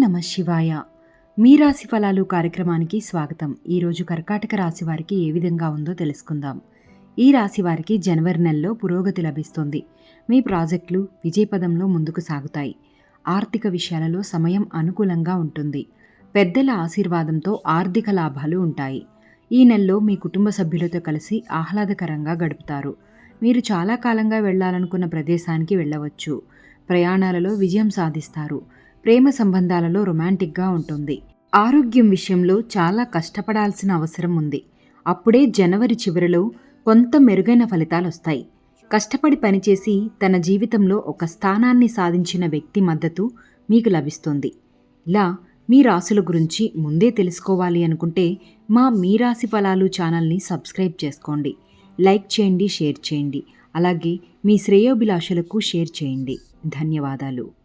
నమః శివాయ. మీ రాశి ఫలాలు కార్యక్రమానికి స్వాగతం. ఈరోజు కర్కాటక రాశి వారికి ఏ విధంగా ఉందో తెలుసుకుందాం. ఈ రాశి వారికి జనవరి నెలలో పురోగతి లభిస్తుంది. మీ ప్రాజెక్టులు విజయపదంలో ముందుకు సాగుతాయి. ఆర్థిక విషయాలలో సమయం అనుకూలంగా ఉంటుంది. పెద్దల ఆశీర్వాదంతో ఆర్థిక లాభాలు ఉంటాయి. ఈ నెలలో మీ కుటుంబ సభ్యులతో కలిసి ఆహ్లాదకరంగా గడుపుతారు. మీరు చాలా కాలంగా వెళ్ళాలనుకున్న ప్రదేశానికి వెళ్ళవచ్చు. ప్రయాణాలలో విజయం సాధిస్తారు. ప్రేమ సంబంధాలలో రొమాంటిక్గా ఉంటుంది. ఆరోగ్యం విషయంలో చాలా కష్టపడాల్సిన అవసరం ఉంది. అప్పుడే జనవరి చివరిలో కొంత మెరుగైన ఫలితాలు వస్తాయి. కష్టపడి పనిచేసి తన జీవితంలో ఒక స్థానాన్ని సాధించిన వ్యక్తి మద్దతు మీకు లభిస్తుంది. ఇలా మీ రాశుల గురించి ముందే తెలుసుకోవాలి అనుకుంటే మీ రాశి ఫలాలు ఛానల్ని సబ్స్క్రైబ్ చేసుకోండి. లైక్ చేయండి, షేర్ చేయండి. అలాగే మీ శ్రేయోభిలాషులకు షేర్ చేయండి. ధన్యవాదాలు.